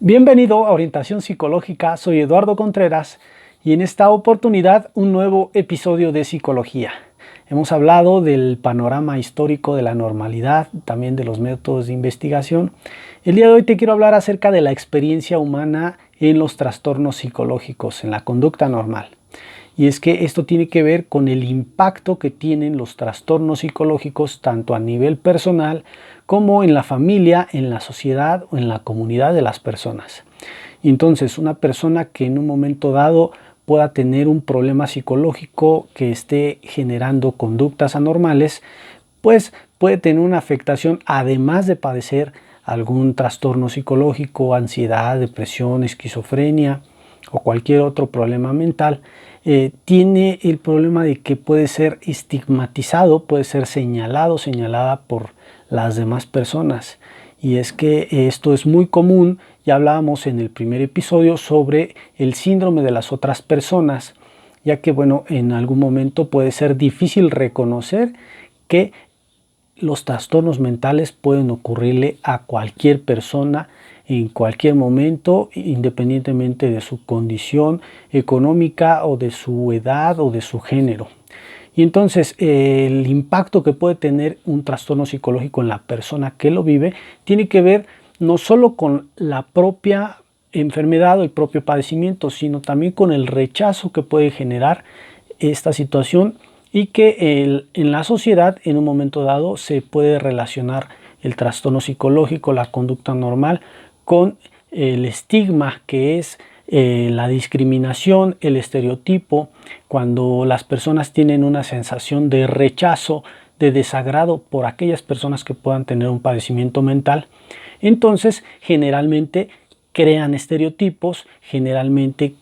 Bienvenido a Orientación Psicológica, soy Eduardo Contreras y en esta oportunidad un nuevo episodio de Psicología. Hemos hablado del panorama histórico de la normalidad, también de los métodos de investigación. El día de hoy te quiero hablar acerca de la experiencia humana en los trastornos psicológicos, en la conducta normal. Y es que esto tiene que ver con el impacto que tienen los trastornos psicológicos tanto a nivel personal como en la familia, en la sociedad o en la comunidad de las personas. Entonces, una persona que en un momento dado pueda tener un problema psicológico que esté generando conductas anormales, pues puede tener una afectación además de padecer algún trastorno psicológico, ansiedad, depresión, esquizofrenia o cualquier otro problema mental. Tiene el problema de que puede ser estigmatizado, puede ser señalada por las demás personas. Y es que esto es muy común. Ya hablábamos en el primer episodio sobre el síndrome de las otras personas, ya que bueno, en algún momento puede ser difícil reconocer que los trastornos mentales pueden ocurrirle a cualquier persona en cualquier momento, independientemente de su condición económica o de su edad o de su género. Y entonces el impacto que puede tener un trastorno psicológico en la persona que lo vive tiene que ver no solo con la propia enfermedad o el propio padecimiento, sino también con el rechazo que puede generar esta situación y que en la sociedad en un momento dado se puede relacionar el trastorno psicológico, la conducta normal, con el estigma que es la discriminación, el estereotipo, cuando las personas tienen una sensación de rechazo, de desagrado por aquellas personas que puedan tener un padecimiento mental, entonces generalmente crean estereotipos, generalmente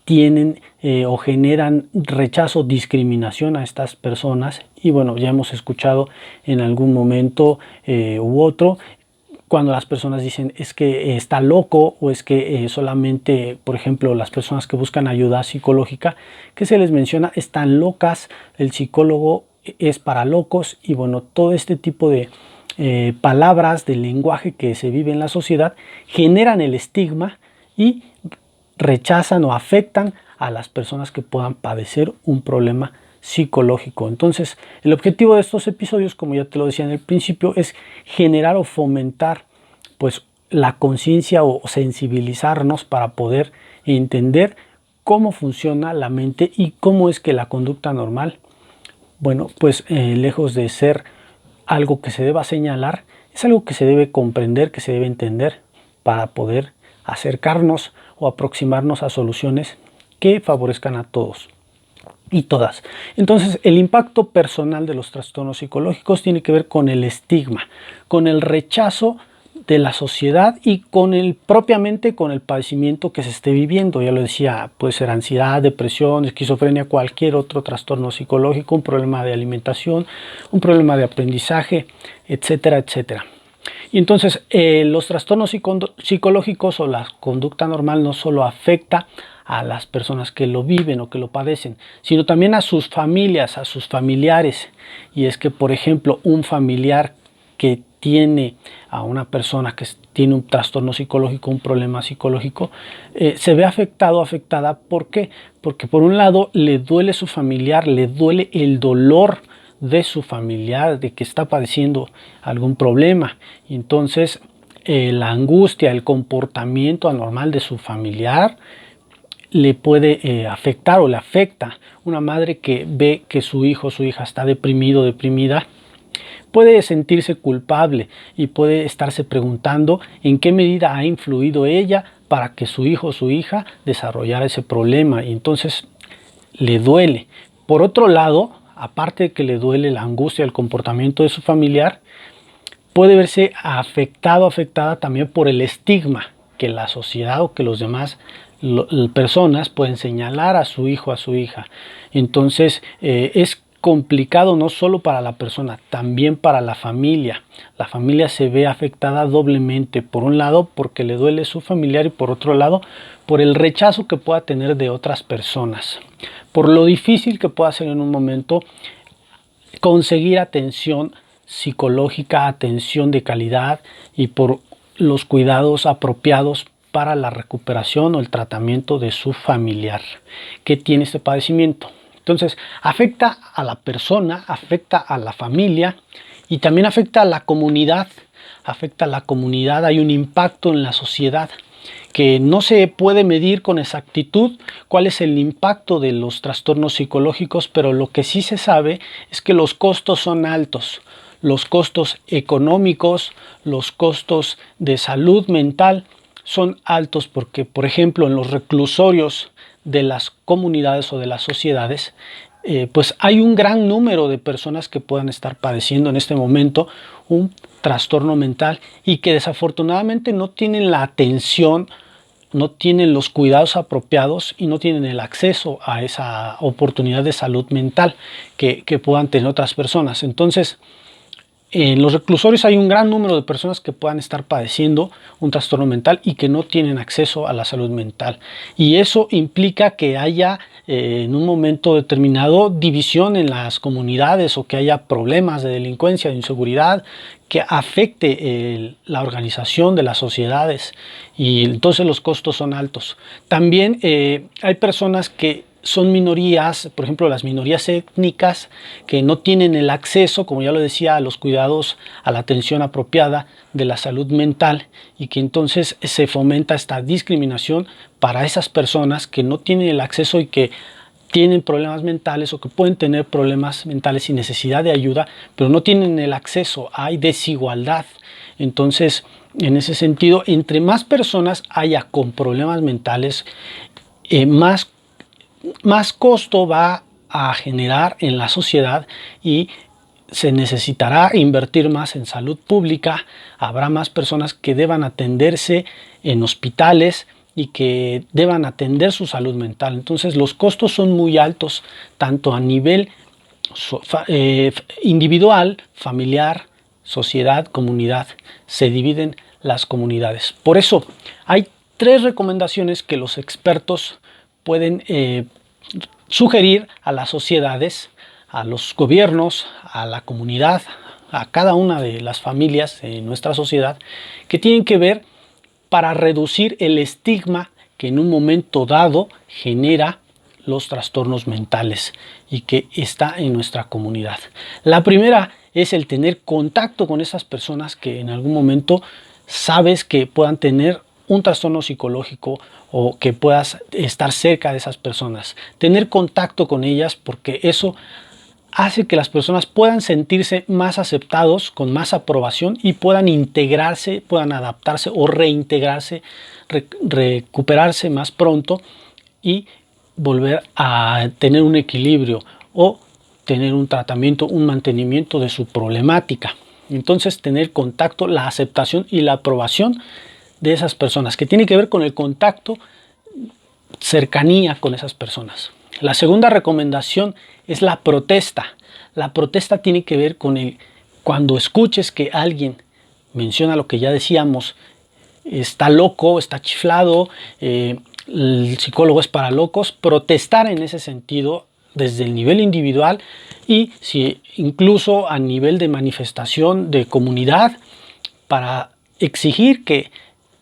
tienen o generan rechazo, discriminación a estas personas. Y bueno, ya hemos escuchado en algún momento u otro cuando las personas dicen es que está loco, o es que solamente, por ejemplo, las personas que buscan ayuda psicológica, que se les menciona están locas, el psicólogo es para locos. Y bueno, todo este tipo de palabras del lenguaje que se vive en la sociedad generan el estigma y rechazan o afectan a las personas que puedan padecer un problema psicológico. Entonces, el objetivo de estos episodios, como ya te lo decía en el principio, es generar o fomentar pues la conciencia o sensibilizarnos para poder entender cómo funciona la mente y cómo es que la conducta normal, bueno, pues lejos de ser algo que se deba señalar, es algo que se debe comprender, que se debe entender para poder acercarnos o aproximarnos a soluciones que favorezcan a todos y todas. Entonces, el impacto personal de los trastornos psicológicos tiene que ver con el estigma, con el rechazo de la sociedad y propiamente con el padecimiento que se esté viviendo. Ya lo decía, puede ser ansiedad, depresión, esquizofrenia, cualquier otro trastorno psicológico, un problema de alimentación, un problema de aprendizaje, etcétera, etcétera. Y entonces los trastornos psicológicos o la conducta normal no solo afecta a las personas que lo viven o que lo padecen, sino también a sus familias, a sus familiares. Y es que, por ejemplo, un familiar que tiene a una persona que tiene un trastorno psicológico, un problema psicológico, se ve afectado o afectada. ¿Por qué? Porque por un lado le duele su familiar, le duele el dolor de su familiar, de que está padeciendo algún problema. Y entonces la angustia, el comportamiento anormal de su familiar le puede afectar o le afecta. Una madre que ve que su hijo o su hija está deprimido o deprimida puede sentirse culpable y puede estarse preguntando en qué medida ha influido ella para que su hijo o su hija desarrollara ese problema, y entonces le duele. Por otro lado, aparte de que le duele la angustia, el comportamiento de su familiar, puede verse afectada también por el estigma que la sociedad o que los demás personas pueden señalar a su hijo, a su hija. Entonces es complicado no solo para la persona, también para la familia. La familia se ve afectada doblemente, por un lado porque le duele su familiar y por otro lado por el rechazo que pueda tener de otras personas, por lo difícil que pueda ser en un momento conseguir atención psicológica, atención de calidad, y por los cuidados apropiados para la recuperación o el tratamiento de su familiar que tiene este padecimiento. Entonces, afecta a la persona, afecta a la familia y también afecta a la comunidad. Afecta a la comunidad, hay un impacto en la sociedad que no se puede medir con exactitud cuál es el impacto de los trastornos psicológicos, pero lo que sí se sabe es que los costos son altos. Los costos económicos, los costos de salud mental son altos porque, por ejemplo, en los reclusorios de las comunidades o de las sociedades, pues hay un gran número de personas que puedan estar padeciendo en este momento un trastorno mental y que desafortunadamente no tienen la atención, no tienen los cuidados apropiados y no tienen el acceso a esa oportunidad de salud mental que puedan tener otras personas. Entonces, en los reclusorios hay un gran número de personas que puedan estar padeciendo un trastorno mental y que no tienen acceso a la salud mental. Y eso implica que haya en un momento determinado división en las comunidades o que haya problemas de delincuencia, de inseguridad, que afecte la organización de las sociedades y entonces los costos son altos. También hay personas que son minorías, por ejemplo las minorías étnicas que no tienen el acceso, como ya lo decía, a los cuidados, a la atención apropiada de la salud mental y que entonces se fomenta esta discriminación para esas personas que no tienen el acceso y que tienen problemas mentales o que pueden tener problemas mentales y necesidad de ayuda, pero no tienen el acceso, hay desigualdad. Entonces, en ese sentido, entre más personas haya con problemas mentales, más costo va a generar en la sociedad y se necesitará invertir más en salud pública, habrá más personas que deban atenderse en hospitales y que deban atender su salud mental. Entonces los costos son muy altos, tanto a nivel individual, familiar, sociedad, comunidad. Se dividen las comunidades. Por eso hay 3 recomendaciones que los expertos pueden sugerir a las sociedades, a los gobiernos, a la comunidad, a cada una de las familias en nuestra sociedad, que tienen que ver para reducir el estigma que en un momento dado genera los trastornos mentales y que está en nuestra comunidad. La primera es el tener contacto con esas personas que en algún momento sabes que puedan tener un trastorno psicológico o que puedas estar cerca de esas personas. Tener contacto con ellas porque eso hace que las personas puedan sentirse más aceptados, con más aprobación y puedan integrarse, puedan adaptarse o reintegrarse, recuperarse más pronto y volver a tener un equilibrio o tener un tratamiento, un mantenimiento de su problemática. Entonces, tener contacto, la aceptación y la aprobación de esas personas, que tiene que ver con el contacto, cercanía con esas personas. La segunda recomendación es la protesta. La protesta tiene que ver con cuando escuches que alguien menciona lo que ya decíamos, está loco, está chiflado, el psicólogo es para locos, protestar en ese sentido desde el nivel individual y si incluso a nivel de manifestación de comunidad para exigir que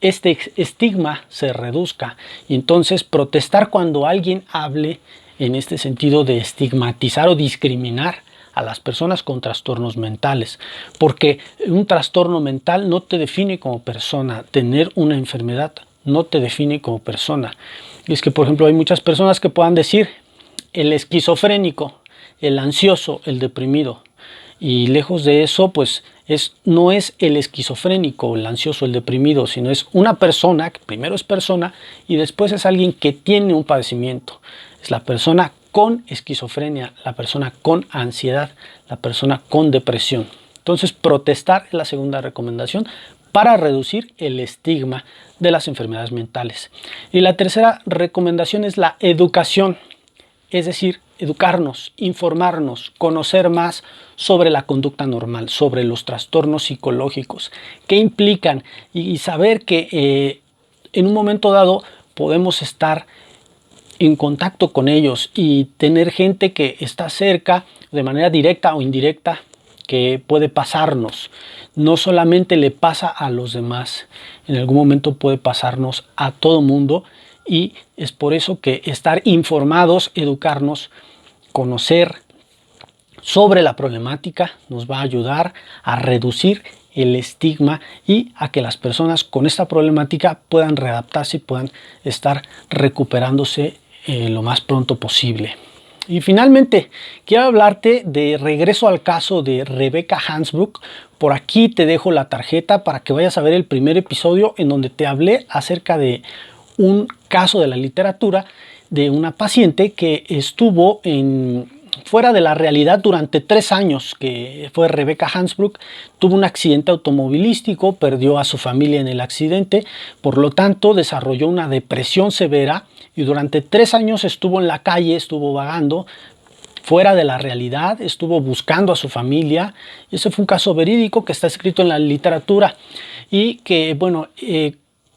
este estigma se reduzca y entonces protestar cuando alguien hable en este sentido de estigmatizar o discriminar a las personas con trastornos mentales, porque un trastorno mental no te define como persona, tener una enfermedad no te define como persona. Y es que, por ejemplo, hay muchas personas que puedan decir el esquizofrénico, el ansioso, el deprimido, y lejos de eso, pues no es el esquizofrénico, el ansioso, el deprimido, sino es una persona, que primero es persona y después es alguien que tiene un padecimiento. Es la persona con esquizofrenia, la persona con ansiedad, la persona con depresión. Entonces, protestar es la segunda recomendación para reducir el estigma de las enfermedades mentales. Y la tercera recomendación es la educación, es decir, educarnos, informarnos, conocer más sobre la conducta normal, sobre los trastornos psicológicos, qué implican y saber que en un momento dado podemos estar en contacto con ellos y tener gente que está cerca de manera directa o indirecta que puede pasarnos. No solamente le pasa a los demás, en algún momento puede pasarnos a todo mundo, y es por eso que estar informados, educarnos, conocer sobre la problemática nos va a ayudar a reducir el estigma y a que las personas con esta problemática puedan readaptarse y puedan estar recuperándose lo más pronto posible. Y finalmente, quiero hablarte de regreso al caso de Rebecca Hansbrook. Por aquí te dejo la tarjeta para que vayas a ver el primer episodio en donde te hablé acerca de un caso de la literatura de una paciente que estuvo fuera de la realidad durante 3 años, que fue Rebecca Hansbrook. Tuvo un accidente automovilístico, perdió a su familia en el accidente, por lo tanto desarrolló una depresión severa y durante 3 años estuvo en la calle, estuvo vagando fuera de la realidad, estuvo buscando a su familia. Ese fue un caso verídico que está escrito en la literatura y que, bueno,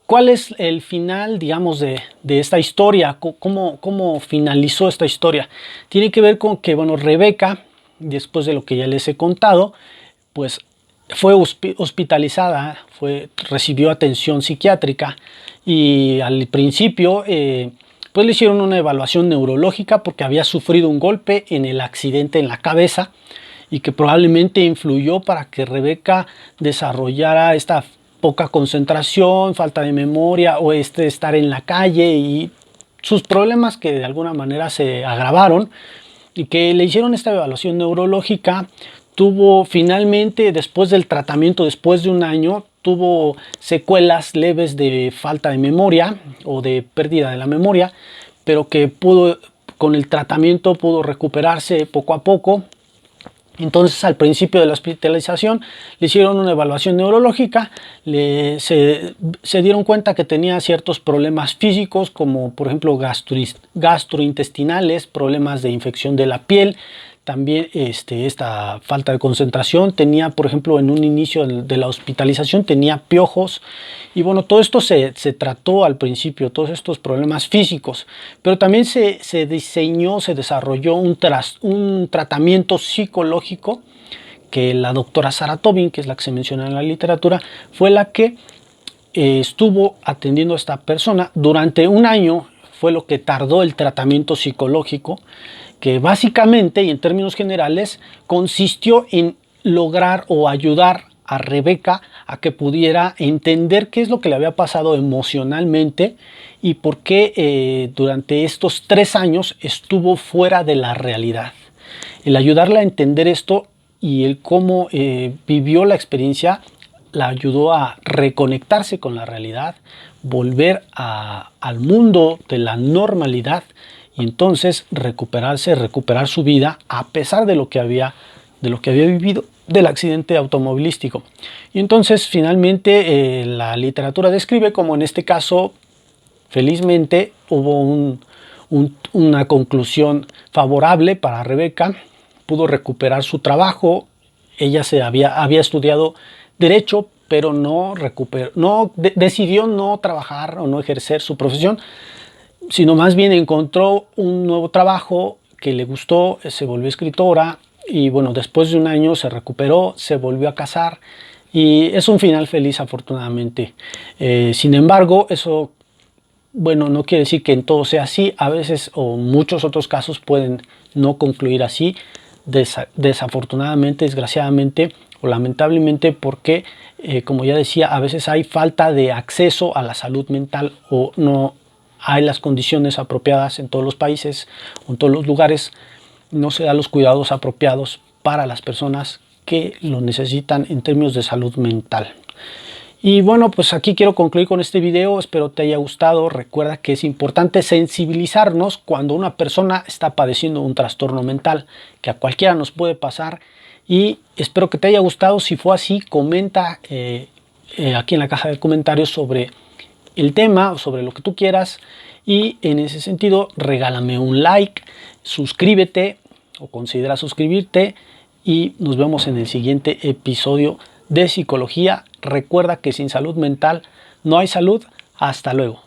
¿cuál es el final, digamos, de esta historia? ¿Cómo finalizó esta historia? Tiene que ver con que, bueno, Rebecca, después de lo que ya les he contado, pues fue hospitalizada, recibió atención psiquiátrica y al principio pues le hicieron una evaluación neurológica porque había sufrido un golpe en el accidente en la cabeza y que probablemente influyó para que Rebecca desarrollara esta poca concentración, falta de memoria o estar en la calle y sus problemas que de alguna manera se agravaron y que le hicieron esta evaluación neurológica. Tuvo finalmente, después del tratamiento, después de 1 año, tuvo secuelas leves de falta de memoria o de pérdida de la memoria, pero que con el tratamiento pudo recuperarse poco a poco. Entonces, al principio de la hospitalización le hicieron una evaluación neurológica, se dieron cuenta que tenía ciertos problemas físicos como por ejemplo gastrointestinales, problemas de infección de la piel, también esta falta de concentración. Tenía, por ejemplo, en un inicio de la hospitalización tenía piojos y bueno, todo esto se trató al principio, todos estos problemas físicos, pero también se desarrolló un tratamiento psicológico que la doctora Sarah Tobin, que es la que se menciona en la literatura, fue la que estuvo atendiendo a esta persona durante 1 año. Fue lo que tardó el tratamiento psicológico, que básicamente y en términos generales consistió en lograr o ayudar a Rebecca a que pudiera entender qué es lo que le había pasado emocionalmente y por qué durante estos 3 años estuvo fuera de la realidad. El ayudarla a entender esto y el cómo vivió la experiencia la ayudó a reconectarse con la realidad, volver al mundo de la normalidad y entonces recuperar su vida a pesar de lo que había vivido del accidente automovilístico. Y entonces finalmente la literatura describe como en este caso felizmente hubo una conclusión favorable para Rebecca. Pudo recuperar su trabajo. Ella había estudiado Derecho, pero decidió no trabajar o no ejercer su profesión, sino más bien encontró un nuevo trabajo que le gustó, se volvió escritora y bueno, después de 1 año se recuperó, se volvió a casar y es un final feliz afortunadamente. Sin embargo, eso, bueno, no quiere decir que en todo sea así. A veces o muchos otros casos pueden no concluir así, desafortunadamente, desgraciadamente o lamentablemente, porque como ya decía, a veces hay falta de acceso a la salud mental o no hay las condiciones apropiadas en todos los países o en todos los lugares. No se dan los cuidados apropiados para las personas que lo necesitan en términos de salud mental. Y bueno, pues aquí quiero concluir con este video. Espero te haya gustado. Recuerda que es importante sensibilizarnos cuando una persona está padeciendo un trastorno mental, que a cualquiera nos puede pasar. Y espero que te haya gustado. Si fue así, comenta aquí en la caja de comentarios sobre el tema o sobre lo que tú quieras. Y en ese sentido, regálame un like, suscríbete o considera suscribirte. Y nos vemos en el siguiente episodio de Psicología. Recuerda que sin salud mental no hay salud. Hasta luego.